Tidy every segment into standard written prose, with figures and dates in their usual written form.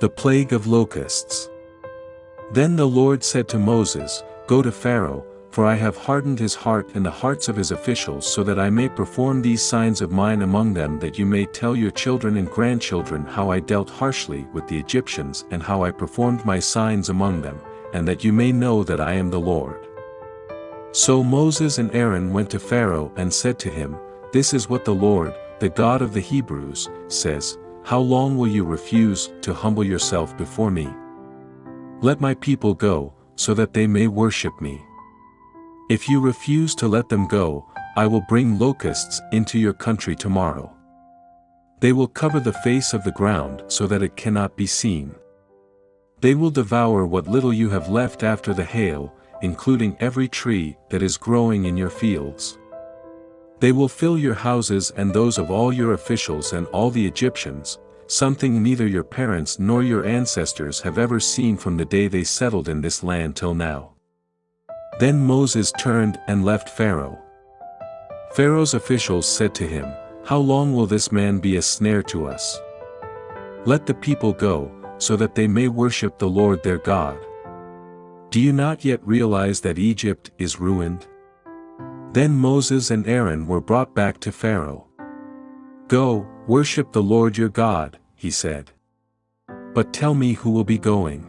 The plague of locusts. Then the Lord said to Moses, "Go to Pharaoh, for I have hardened his heart and the hearts of his officials so that I may perform these signs of mine among them, that you may tell your children and grandchildren how I dealt harshly with the Egyptians and how I performed my signs among them, and that you may know that I am the Lord." So Moses and Aaron went to Pharaoh and said to him, "This is what the Lord, the God of the Hebrews, says, How long will you refuse to humble yourself before me? Let my people go, so that they may worship me. If you refuse to let them go, I will bring locusts into your country tomorrow. They will cover the face of the ground so that it cannot be seen. They will devour what little you have left after the hail, including every tree that is growing in your fields. They will fill your houses and those of all your officials and all the Egyptians, something neither your parents nor your ancestors have ever seen from the day they settled in this land till now." Then Moses turned and left Pharaoh. Pharaoh's officials said to him, "How long will this man be a snare to us? Let the people go, so that they may worship the Lord their God. Do you not yet realize that Egypt is ruined?" Then Moses and Aaron were brought back to Pharaoh. "Go, worship the Lord your God," he said. "But tell me who will be going."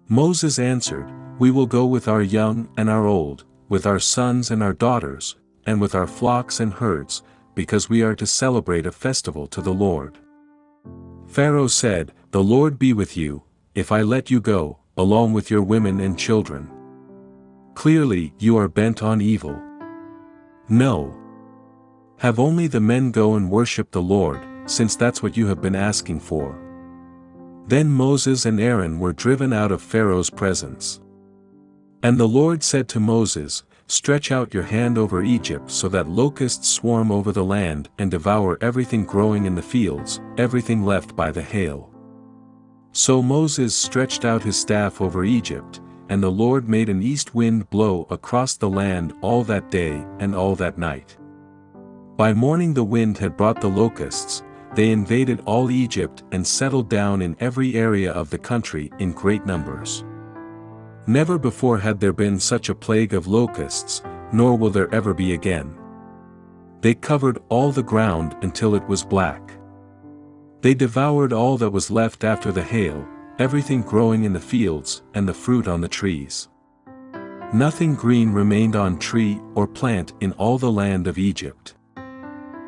Moses answered, "We will go with our young and our old, with our sons and our daughters, and with our flocks and herds, because we are to celebrate a festival to the Lord." Pharaoh said, "The Lord be with you, if I let you go, along with your women and children. Clearly you are bent on evil. No. Have only the men go and worship the Lord, since that's what you have been asking for." Then Moses and Aaron were driven out of Pharaoh's presence. And the Lord said to Moses, "Stretch out your hand over Egypt so that locusts swarm over the land and devour everything growing in the fields, everything left by the hail." So Moses stretched out his staff over Egypt, and the Lord made an east wind blow across the land all that day and all that night. By morning the wind had brought the locusts. They invaded all Egypt and settled down in every area of the country in great numbers. Never before had there been such a plague of locusts, nor will there ever be again. They covered all the ground until it was black. They devoured all that was left after the hail, everything growing in the fields and the fruit on the trees. Nothing green remained on tree or plant in all the land of Egypt.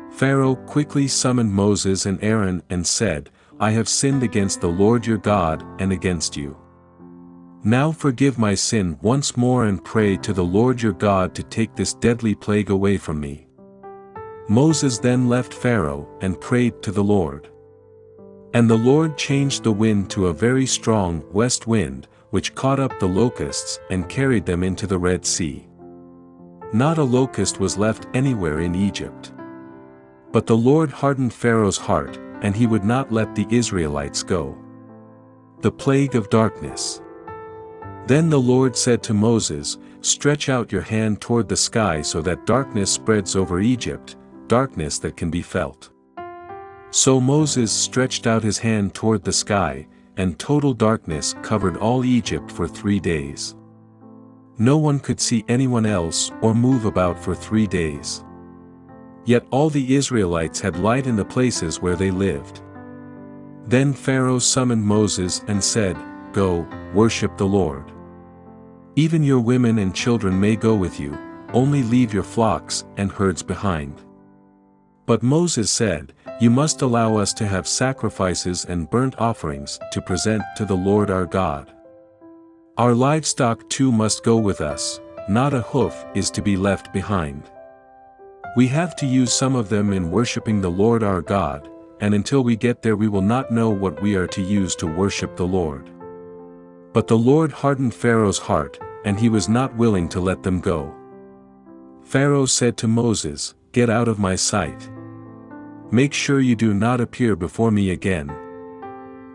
Pharaoh quickly summoned Moses and Aaron and said, "I have sinned against the Lord your God and against you. Now forgive my sin once more and pray to the Lord your God to take this deadly plague away from me." Moses then left Pharaoh and prayed to the Lord. And the Lord changed the wind to a very strong west wind, which caught up the locusts and carried them into the Red Sea. Not a locust was left anywhere in Egypt. But the Lord hardened Pharaoh's heart, and he would not let the Israelites go. The plague of darkness. Then the Lord said to Moses, "Stretch out your hand toward the sky so that darkness spreads over Egypt, darkness that can be felt." So Moses stretched out his hand toward the sky, and total darkness covered all Egypt for 3 days. No one could see anyone else or move about for 3 days. Yet all the Israelites had light in the places where they lived. Then Pharaoh summoned Moses and said, "Go, worship the Lord. Even your women and children may go with you, only leave your flocks and herds behind." But Moses said, "You must allow us to have sacrifices and burnt offerings to present to the Lord our God. Our livestock too must go with us, not a hoof is to be left behind. We have to use some of them in worshiping the Lord our God, and until we get there we will not know what we are to use to worship the Lord." But the Lord hardened Pharaoh's heart, and he was not willing to let them go. Pharaoh said to Moses, "Get out of my sight. Make sure you do not appear before me again.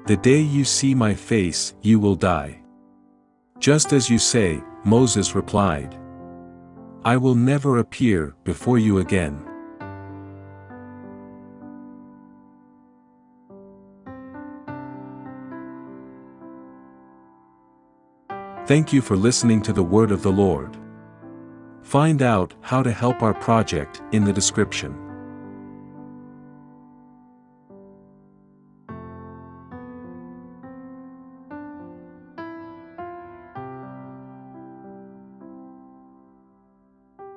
The day you see my face, you will die." "Just as you say," Moses replied. "I will never appear before you again." Thank you for listening to the word of the Lord. Find out how to help our project in the description.